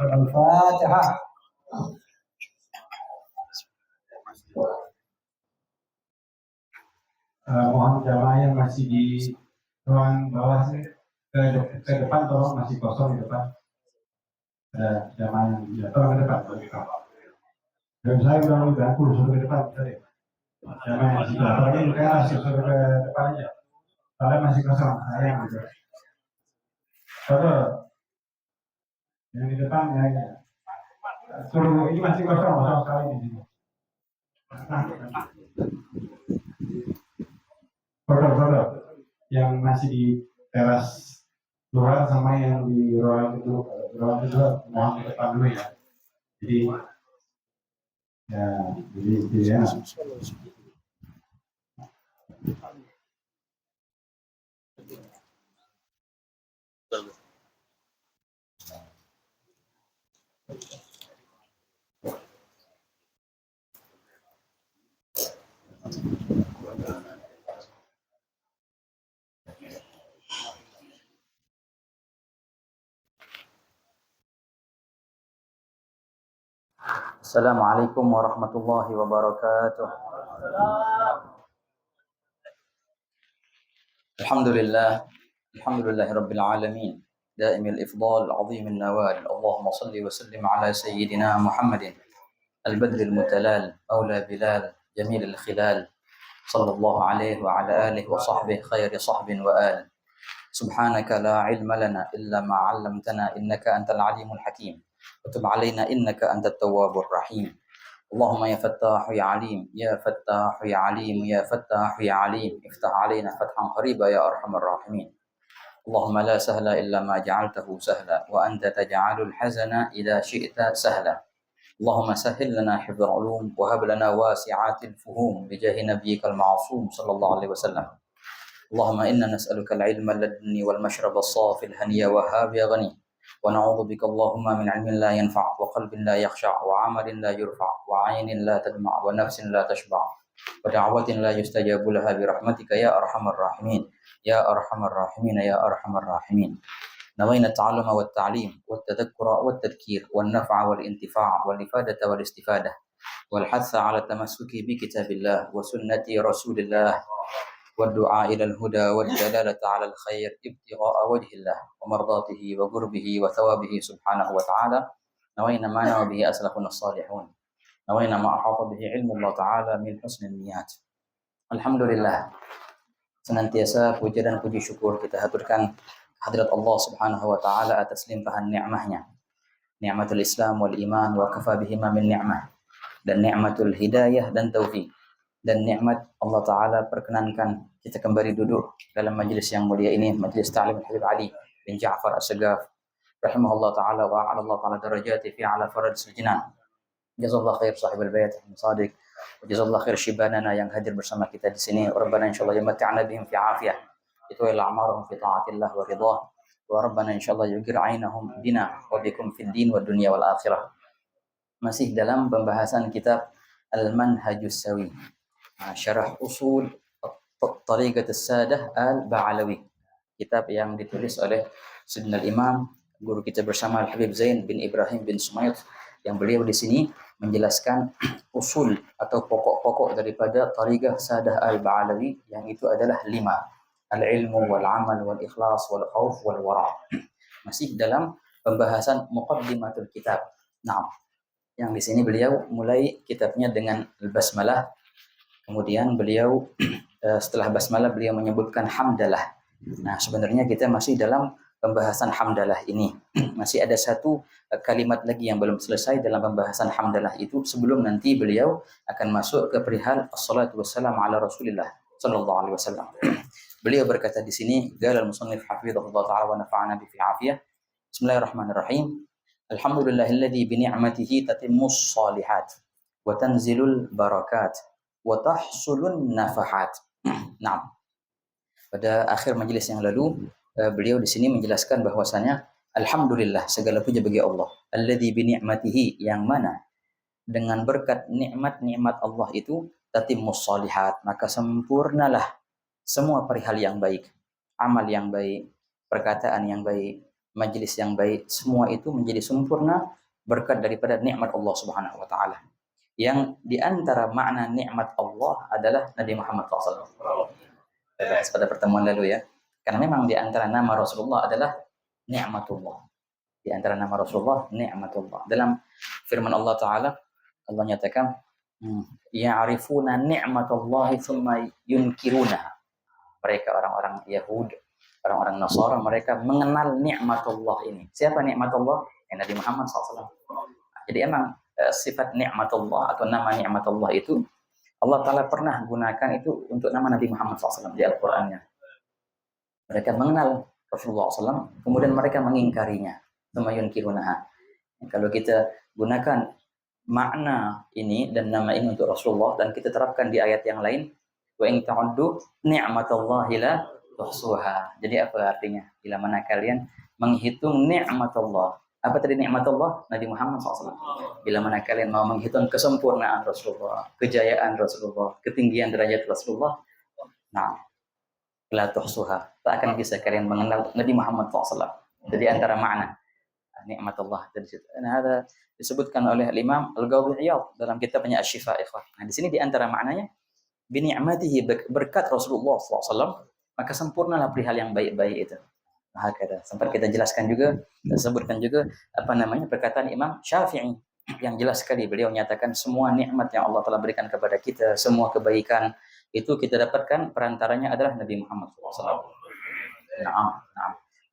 Al-Fatihah. Mohon jamaah yang masih di ruang bawah ke depan, tolong masih kosong di depan. Ada jamaah yang tolong ke depan. Dan saya udah suruh ke depan tadi. Jamaah yang masih kosong ini mereka masih suruh ke depan aja. Kalau masih kosong, saya yang gitu. Betul. Yang di depan ya. Suruh ini masih kosong sekali di sini. Foto-foto yang masih di teras luar sama yang di ruang kedua mohon ke depan dulu ya. Jadi ya. Assalamualaikum warahmatullahi wabarakatuh. Alhamdulillah rabbil alamin. Daimil ifdal, azimil nawal. Allahumma salli wa sallim ala sayyidina Muhammadin al-badril mutalal, awla bilal, jamilil khilal. Sallallahu alaihi wa ala alihi wa sahbihi khairi sahbin wa al. Subhanaka la ilma lana illa ma 'allamtana innaka antal alimul hakim. وتب علينا إنك أنت التواب الرحيم. اللهم يا فتاح يا عليم يا فتاح يا عليم يا فتاح يا عليم افتح علينا فتحا قريبا يا أرحم الراحمين. اللهم لا سهل إلا ما جعلته سهلا وأنت تجعل الحزن إذا شئت سهلا. اللهم سهل لنا حفظ العلوم وهب لنا واسعات الفهوم بجاه نبيك المعصوم صلى الله عليه وسلم. اللهم إنا نسألك العلم اللدني والمشرب الصافي الهني وهاب غني، ونعوذ بك اللهم من علم لا ينفع وقلب لا يخشع وعمل لا يرفع وعين لا تدمع ونفس لا تشبع ودعوة لا يستجاب لها برحمتك يا أرحم الراحمين يا أرحم الراحمين يا أرحم الراحمين. نوينا التعلم والتعليم والتذكر والتذكير والنفع والانتفاع والإفادة والاستفادة والحث على التمسك بكتاب الله وسنة رسول الله والدعاء إلى الهدى والدلالة على الخير ابتغاء وجه الله ومرضاته وقربه وثوابه سبحانه وتعالى. نوينا ما نوى به أسلافنا الصالحون، نوينا ما أحاط به علم الله تعالى من حسن النيات. Alhamdulillah, senantiasa puji dan puji syukur kita haturkan hadirat Allah Subhanahu wa taala atas limpahan nikmahnya. Nikmatul Islam wal iman wa kafa bihima min ni'mah, dan nikmatul hidayah dan taufik. Dan nikmat Allah Ta'ala perkenankan kita kembali duduk dalam majlis yang mulia ini, majlis ta'lim Habib Ali bin Ja'far As-Sagaf rahimahullah Ta'ala wa a'ala Allah Ta'ala darajati fi ala faradis jinan. Jazallah khair sahibul bait Sadiq, wa jazallah khair shibanana yang hadir bersama kita di sini. Rabbana insyaallah yamata'na bihim fi afiyah, itu ila amarahum fi ta'atillah wa ridha. Wa Rabbana insyaallah yugir ainahum bina wa bikum fid din wa dunya wal akhirah. Masih dalam pembahasan kitab Al-Manhajus Sawi, syarah usul Tariqat as-Sadah al-Ba'alawi, kitab yang ditulis oleh Sayyidina Imam guru kita bersama Al-Habib Zain bin Ibrahim bin Sumayt, yang beliau di sini menjelaskan usul atau pokok-pokok daripada Tariqah Sadah al-Ba'alawi, yang itu adalah 5: al-ilmu wal amal wal ikhlas wal khauf wal wara'. Masih dalam pembahasan muqaddimatul kitab. Nah, yang di sini beliau mulai kitabnya dengan al-basmalah. Kemudian beliau setelah basmalah beliau menyebutkan hamdalah. Nah, sebenarnya kita masih dalam pembahasan hamdalah ini. Masih ada satu kalimat lagi yang belum selesai dalam pembahasan hamdalah itu sebelum nanti beliau akan masuk ke perihal assalatu wassalamu ala Rasulillah sallallahu alaihi wasallam. Beliau berkata di sini, qala al-musannif hafizahullah ta'ala wa nafa'ana bi afiyah. Bismillahirrahmanirrahim. Alhamdulillahilladzi bi ni'matihi tatimmus shalihat wa tanzilul barakat wa tahsulun nafahat. Nah, pada akhir majelis yang lalu beliau di sini menjelaskan bahwasanya alhamdulillah segala puja bagi Allah, alladzi bi ni'matihi, yang mana dengan berkat nikmat-nikmat Allah itu tatimmus shalihat, maka sempurnalah semua perihal yang baik, amal yang baik, perkataan yang baik, majelis yang baik, semua itu menjadi sempurna berkat daripada nikmat Allah Subhanahu wa taala. Yang di antara makna nikmat Allah adalah Nabi Muhammad SAW. Kita bahas pada pertemuan lalu ya. Karena memang di antara nama Rasulullah adalah ni'matullah. Di antara nama Rasulullah ni'matullah. Dalam firman Allah Ta'ala, Allah nyatakan, ya'rifuna ni'matallahi thumma yunkirunaha. Mereka orang-orang Yahud, orang-orang Nasara, mereka mengenal ni'matullah ini. Siapa ni'matullah? Nabi Muhammad SAW. Jadi emang sifat ni'matullah atau nama ni'matullah itu Allah Ta'ala pernah gunakan itu untuk nama Nabi Muhammad SAW di Al-Qurannya. Mereka mengenal Rasulullah SAW, kemudian mereka mengingkarinya. Semayun kirunaha. Kalau kita gunakan makna ini dan nama ini untuk Rasulullah dan kita terapkan di ayat yang lain, wa in ta'uddu ni'matallahi la tuhsuha. Jadi apa artinya? Bila mana kalian menghitung ni'matullah. Apa tadi nikmatullah? Nabi Muhammad SAW. Bila mana kalian mau menghitung kesempurnaan Rasulullah, kejayaan Rasulullah, ketinggian derajat Rasulullah, nah, la tuhsuha. Tak akan bisa kalian mengenal Nabi Muhammad SAW. Jadi antara makna nikmatullah dari situ. Nah, ada disebutkan oleh Imam Al-Qadhi Iyad dalam kitabnya Asy-Syifa, ikhwan. Nah, di sini di antara maknanya bi ni'matihi, berkat Rasulullah SAW, maka sempurnalah perihal yang baik-baik itu. Nah, sempat kita jelaskan juga, kita sebutkan juga apa namanya perkataan Imam Syafi'i yang jelas sekali. Beliau menyatakan semua nikmat yang Allah telah berikan kepada kita, semua kebaikan itu kita dapatkan perantaranya adalah Nabi Muhammad SAW. Nah,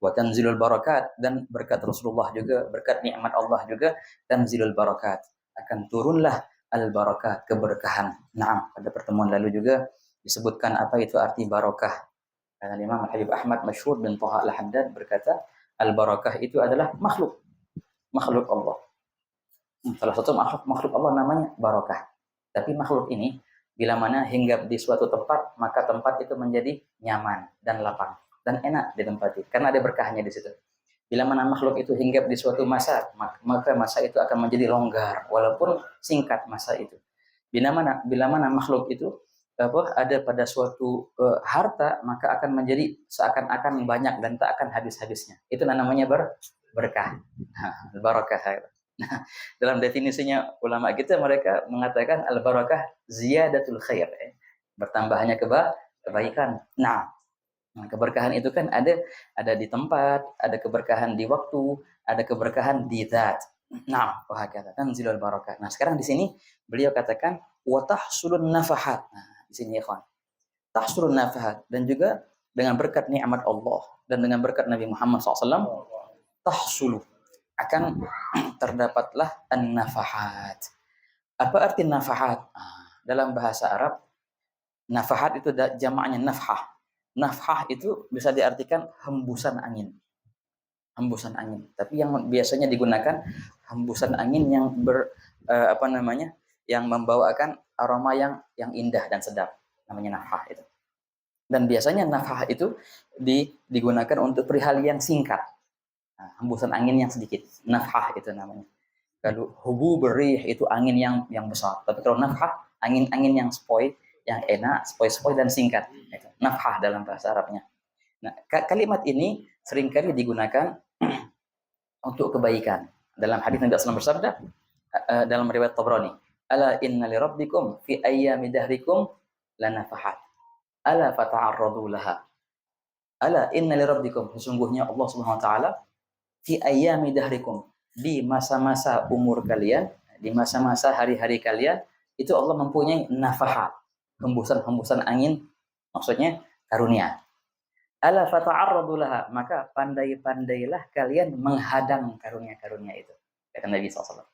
wa tanzilul barakat, dan berkat Rasulullah juga, berkat nikmat Allah juga, tanzilul barakat, akan turunlah al-barakat, keberkahan. Nah, pada pertemuan lalu juga disebutkan apa itu arti barakah. Karena Imam Habib Ahmad Masyhur bin Thaha Al-Haddad berkata, al-barakah itu adalah makhluk Allah. Salah satu makhluk Allah namanya barakah. Tapi makhluk ini bila mana hinggap di suatu tempat, maka tempat itu menjadi nyaman dan lapang dan enak ditempati karena ada berkahnya di situ. Bila mana makhluk itu hinggap di suatu masa, maka masa itu akan menjadi longgar walaupun singkat masa itu. Bila mana makhluk itu ada pada suatu harta, maka akan menjadi seakan-akan banyak dan tak akan habis-habisnya. Itu namanya berkah. Barakah. Nah, dalam definisinya ulama kita, mereka mengatakan al-barakah ziyadatul khair, bertambahnya kebaikan. Nah, keberkahan itu kan ada di tempat, ada keberkahan di waktu, ada keberkahan di zat. Nah, wahakata tanzilul barakah. Nah, sekarang di sini beliau katakan wa tahsulun nafahat. Nah, di sini ikhwan, tahsulun nafahat, dan juga dengan berkat nikmat Allah dan dengan berkat Nabi Muhammad SAW, tahsulu, akan terdapatlah an-nafahat. Apa arti nafahat? Dalam bahasa Arab, nafahat itu jamaknya nafhah. Nafhah itu bisa diartikan hembusan angin. Hembusan angin. Tapi yang biasanya digunakan hembusan angin yang yang membawakan aroma yang indah dan sedap, namanya nafhah itu. Dan biasanya nafhah itu digunakan untuk perihal yang singkat. Nah, hembusan angin yang sedikit, nafhah itu namanya. Kalau hubu berih itu angin yang besar. Tapi kalau nafhah, angin-angin yang sepoi, yang enak, sepoi-sepoi dan singkat. Itu nafhah dalam bahasa Arabnya. Nah, kalimat ini seringkali digunakan untuk kebaikan. Dalam hadis Nabi SAW bersabda, dalam riwayat Tabrani, ala inna li rabbikum fi ayyami dahrikum lanafahat, ala fata'arradu laha. Ala inna li rabbikum, sesungguhnya Allah Subhanahu wa taala, fi ayyami dahrikum, di masa-masa umur kalian, di masa-masa hari-hari kalian, itu Allah mempunyai nafahat, hembusan-hembusan angin, maksudnya karunia. Ala fata'arradu laha, maka pandai-pandailah kalian menghadang karunia-karunia itu. Kata Nabi SAW.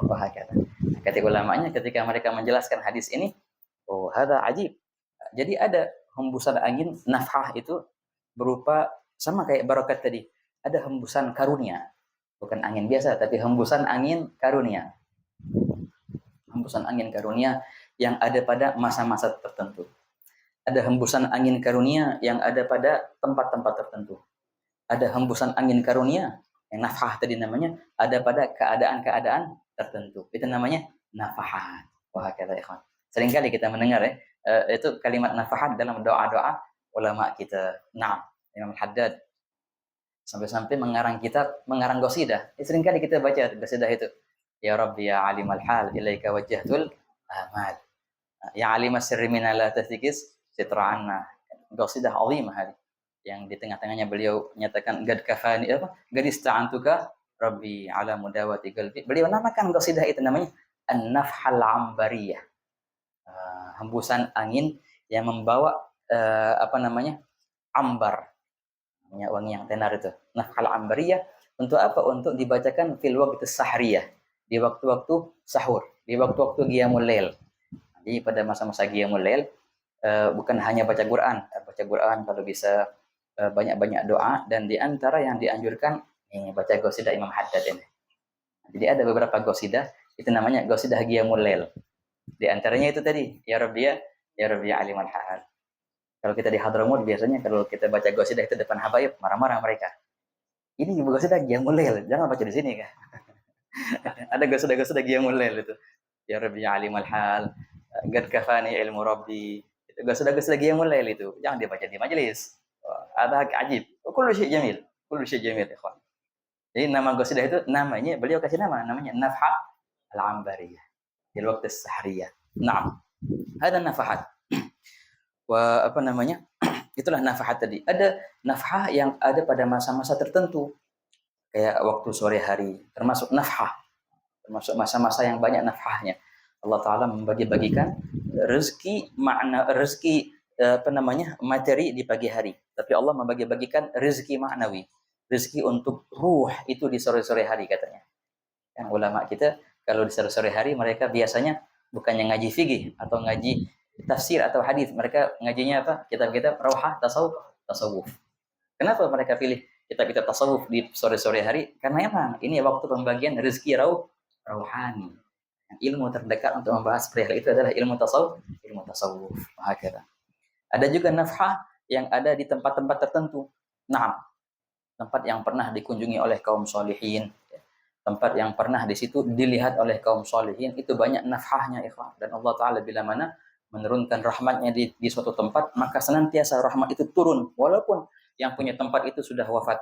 Wah, kata ulamanya ketika mereka menjelaskan hadis ini, oh, hadza ajib. Jadi ada hembusan angin nafhah itu berupa sama kayak barokat tadi. Ada hembusan karunia. Bukan angin biasa, tapi hembusan angin karunia. Hembusan angin karunia yang ada pada masa-masa tertentu. Ada hembusan angin karunia yang ada pada tempat-tempat tertentu. Ada hembusan angin karunia yang nafhah tadi namanya ada pada keadaan-keadaan tertentu. Itu namanya nafahat. Wah, kata ikhwan. Seringkali kita mendengar itu kalimat nafahat dalam doa-doa ulama kita. Nah, Imam Haddad sampai-sampai mengarang kitab, mengarang qasidah. Seringkali kita baca qasidah itu. Ya Rabbi ya alimal hal ilaika wajjahtul amal. Ya alimas sirri minna la tastikis sitra anna. Qasidah azimah hadi. Yang di tengah-tengahnya beliau nyatakan gad kafani apa? Gad ista'antuka Rabbi ala mudawati qalbi. Beliau namakan qasidah itu namanya An-Nafhal Ambariyah. Hembusan angin yang membawa ambar, minyak wangi yang tenar itu. Nafhal Ambariyah untuk apa? Untuk dibacakan fil waqti sahriyah, di waktu-waktu sahur, di waktu-waktu qiyamul lail. Jadi pada masa-masa qiyamul lail bukan hanya baca Quran kalau bisa banyak-banyak doa, dan di antara yang dianjurkan baca qasidah Imam Haddad ini. Jadi ada beberapa qasidah itu namanya qasidah qiyamul lail. Di antaranya itu tadi, ya Rabbi ya alimal hal. Kalau kita di Hadramaut biasanya kalau kita baca qasidah itu depan habaib, marah-marah mereka. Ini qasidah qiyamul lail, jangan baca di sini kan. Ada qasidah qiyamul lail itu. Ya Rabbi ya alimal hal, gad kafani ilmu Rabbi. Itu qasidah qiyamul lail itu, jangan dibaca di majelis. Ada ajib. Kullu syai' jamil. Kullu syai' jamil, ikhwan. Jadi nama qasidah itu namanya beliau kasih namanya Nafhah Al-Ambariyah. Di waktu sahriyah. Naam. Ada nafahat. Wa itulah nafahat tadi. Ada nafhah yang ada pada masa-masa tertentu. Kayak waktu sore hari, termasuk nafhah. Termasuk masa-masa yang banyak nafhahnya. Allah Ta'ala membagi-bagikan rezeki materi di pagi hari. Tapi Allah membagi-bagikan rezeki maknawi. Rezeki untuk ruh itu di sore-sore hari katanya. Yang ulama kita kalau di sore-sore hari mereka biasanya bukannya ngaji fikih atau ngaji tafsir atau hadis, mereka ngajinya apa? Kitab-kitab rauhah, tasawuf. Kenapa mereka pilih kitab-kitab tasawuf di sore-sore hari? Karena emang ini waktu pembagian rezeki rauhani. Ilmu terdekat untuk membahas perihal itu adalah ilmu tasawuf. Akhirnya. Ada juga nafhah yang ada di tempat-tempat tertentu. Nah, tempat yang pernah dikunjungi oleh kaum solihin, tempat yang pernah di situ dilihat oleh kaum solihin, itu banyak nafhahnya, ikhwan. Dan Allah Ta'ala bila mana menurunkan rahmatnya di suatu tempat, maka senantiasa rahmat itu turun, walaupun yang punya tempat itu sudah wafat.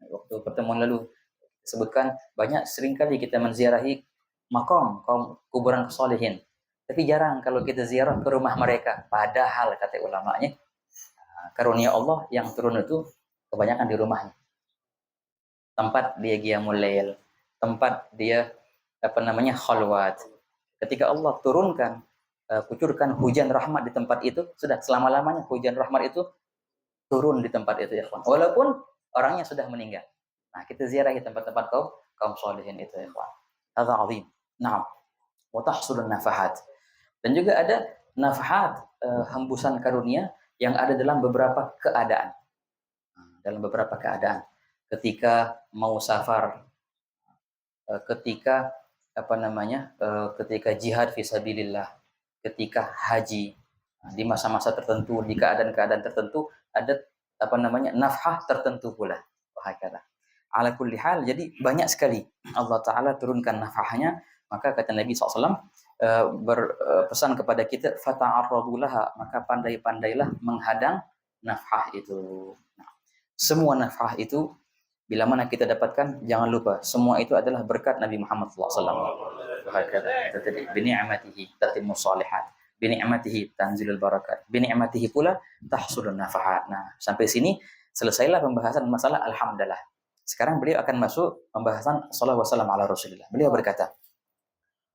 Waktu pertemuan lalu disebutkan banyak seringkali kita menziarahi makam kaum kuburan solihin, tapi jarang kalau kita ziarah ke rumah mereka. Padahal kata ulamanya, karunia Allah yang turun itu kebanyakan di rumahnya. Tempat dia qiyamul lail, tempat dia khalwat. Ketika Allah turunkan, kucurkan hujan rahmat di tempat itu, sudah selama-lamanya hujan rahmat itu turun di tempat itu, ya ikhwan. Walaupun orangnya sudah meninggal. Nah, kita ziarahi tempat-tempat kaum solihin itu, ya ikhwan. Hadza azim. Naam. Wa tahsulun nafahat. Dan juga ada nafahat, hembusan karunia yang ada dalam beberapa keadaan. Dalam beberapa keadaan. Ketika mau safar, ketika ketika jihad fisabilillah, ketika haji, di masa-masa tertentu, di keadaan-keadaan tertentu ada nafhah tertentu pula. Wahakala. Ala kulli hal, jadi banyak sekali Allah Ta'ala turunkan nafhahnya. Maka kata Nabi SAW berpesan kepada kita, fata'arradu laha, maka pandai-pandailah menghadang nafhah itu. Nah, semua nafhah itu bila mana kita dapatkan, jangan lupa semua itu adalah berkat Nabi Muhammad SAW. Bini'amatihi tatimmu shalihat, bini'amatihi tanzilul barakat, bini'amatihi pula tahsulun nafahat. Nah, sampai sini selesailah pembahasan masalah alhamdulillah. Sekarang beliau akan masuk pembahasan sallallahu wasallam ala Rasulillah. Beliau berkata,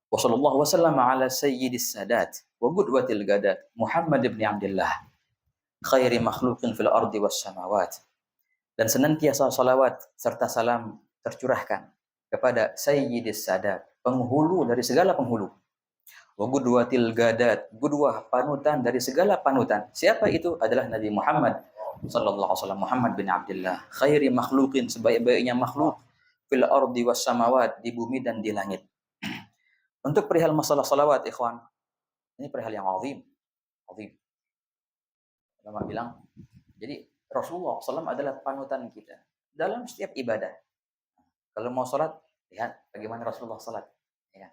wa sallallahu wasallam ala sayyidis sadat wa qudwatil gadat Muhammad ibn Abdullah. khairi makhluqin fil ardi was samawat. Dan senantiasa salawat serta salam tercurahkan kepada Sayyidis Sadat, penghulu dari segala penghulu. Wa gudwatil gadat, gudwah panutan dari segala panutan. Siapa itu? Adalah Nabi Muhammad sallallahu alaihi wasallam, Muhammad bin Abdullah. Khairi makhluqin, sebaik-baiknya makhluk, fil ardi was samawat, di bumi dan di langit. Untuk perihal masalah salawat, ikhwan, ini perihal yang azim. Azim. Ulama bilang, jadi Rasulullah SAW adalah panutan kita dalam setiap ibadah. Kalau mau sholat, lihat bagaimana Rasulullah sholat. Ya.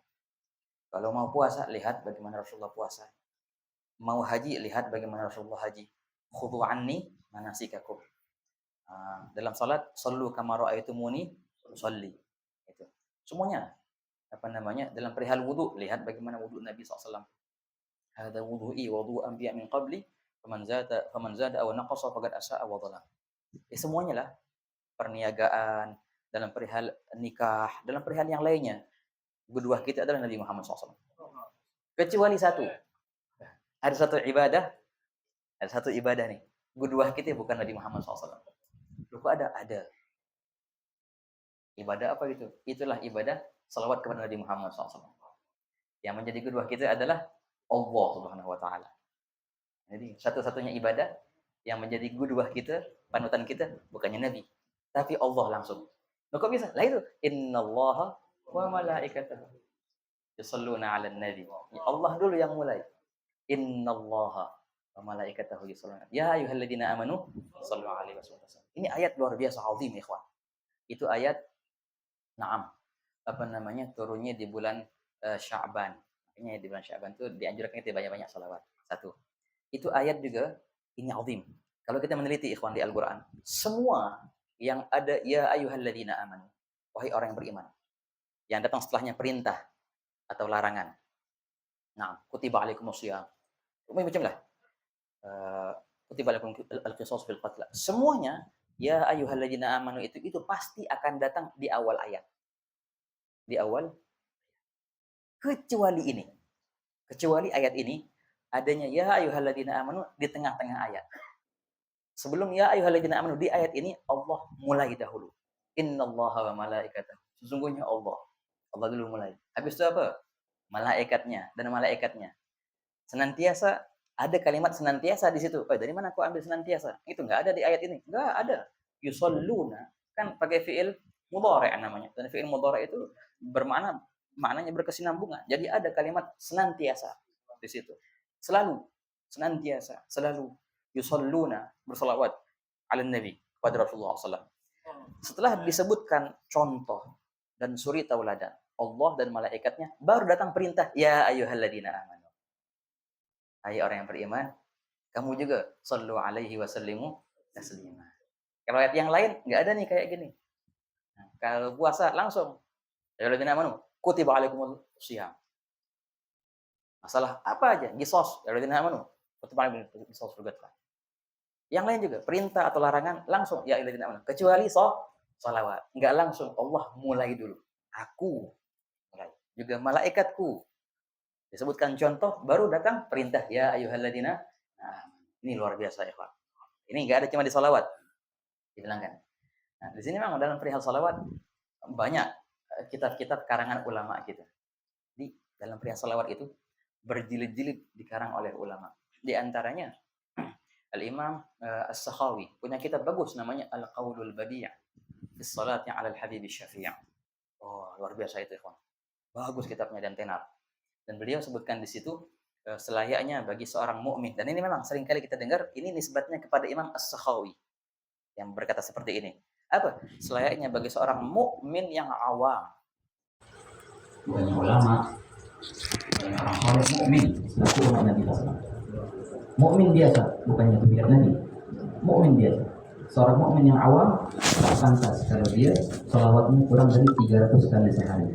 Kalau mau puasa, lihat bagaimana Rasulullah puasa. Mau haji, lihat bagaimana Rasulullah haji. Khudhu anni manasikakum. Dalam sholat, sallu kama ra'aitumuni usalli. Itu. Semuanya. Dalam perihal wudu, lihat bagaimana wudu Nabi SAW. Hada wudu'i wudu anbiya min qabli, faman zada aw naqasa faqad asa'a wa dhalam. Semuanya lah. Perniagaan, dalam perihal nikah, dalam perihal yang lainnya. Kedua kita adalah Nabi Muhammad SAW. Kecuali satu. Ada satu ibadah nih. Kedua kita bukan Nabi Muhammad SAW. Lupa ada? Ada. Ibadah apa itu? Itulah ibadah salawat kepada Nabi Muhammad SAW. Yang menjadi kedua kita adalah Allah Subhanahu wa Ta'ala. Jadi satu-satunya ibadah yang menjadi kedua kita, panutan kita, bukannya Nabi, tapi Allah langsung. Loh, kok bisa? Lah itu, innallaha wa malaikatahu yusalluna 'alan nabi. Allah dulu yang mulai. Innallaha wa malaikatahu yusalluna. Ya ayyuhalladzina amanu sallu 'alaihi wasallam. Ini ayat luar biasa azim, ikhwan. Itu ayat turunnya di bulan Sya'ban. Makanya di bulan Sya'ban itu dianjurkan kita banyak-banyak salawat. Satu. Itu ayat juga ini azim. Kalau kita meneliti ikhwan di Al-Qur'an, semua yang ada ya ayyuhalladzina amanu, wahai orang yang beriman. Yang datang setelahnya perintah atau larangan. Kutiba alaikumusiyam. Macamlah. Kutiba alaikum al-qisas fil qatl. Semuanya ya ayyuhalladzina amanu itu pasti akan datang di awal ayat. Di awal, kecuali ini. Kecuali ayat ini adanya ya ayyuhalladzina amanu di tengah-tengah ayat. Sebelum ya ayyuhalladzina amanu di ayat ini Allah mulai dahulu. Innallaha wa malaikatahu. Sesungguhnya Allah dulu mulai. Habis itu apa? Malaikatnya dan malaikatnya. Senantiasa ada kalimat senantiasa di situ. Dari mana kau ambil senantiasa? Itu enggak ada di ayat ini. Enggak ada. Yusalluna kan pakai fiil mudhari' namanya. Dan fiil mudhari' itu maknanya berkesinambungan. Jadi ada kalimat senantiasa di situ. Selalu, senantiasa, selalu yusalluna, bersalawat ala nabi kepada Rasulullah SAW. Setelah disebutkan contoh dan suri tauladan Allah dan malaikatnya, baru datang perintah ya ayyuhalladzina amanu. Hai orang yang beriman, kamu juga sallu alaihi wasallimu taslima. Kalau ayat yang lain enggak ada nih kayak gini. Kalau puasa langsung ya ayyuhalladzina amanu kutiba alaikumus syiyam. Masalah apa aja? Qisas, ya ayyuhalladzina amanu kutiba alaikumus qisas fil qatl. Yang lain juga perintah atau larangan langsung ya ayyuhalladzina amanu, kecuali salawat. Enggak langsung, Allah mulai dulu. Aku mulai. Juga malaikatku. Disebutkan contoh, baru datang perintah ya ayyuhalladzina. Ini luar biasa ya, Pak. Ini enggak ada cuma di salawat. Dibilangkan. Di sini memang dalam perihal salawat banyak kitab-kitab karangan ulama kita. Di dalam perihal salawat itu berjilid-jilid dikarang oleh ulama. Di antaranya Al-Imam As-Sakhawi punya kitab bagus namanya Al-Qaulul Badi' fi Salati 'ala Al-Habib Syafi'. Oh, luar biasa itu, ikhwan. Bagus kitabnya dan tenar. Dan beliau sebutkan di situ selayaknya bagi seorang mukmin. Dan ini memang sering kali kita dengar ini nisbatnya kepada Imam As-Sakhawi yang berkata seperti ini. Apa? Selayaknya bagi seorang mukmin yang awam. Bukannya ulama, bukannya orang soleh, mukmin selaku umat Nabi SAW. Mukmin biasa, bukannya kebiasaan Nabi. Mukmin biasa. Seorang mukmin yang awam tak pantas kalau dia salawatnya kurang dari 300 kali sehari.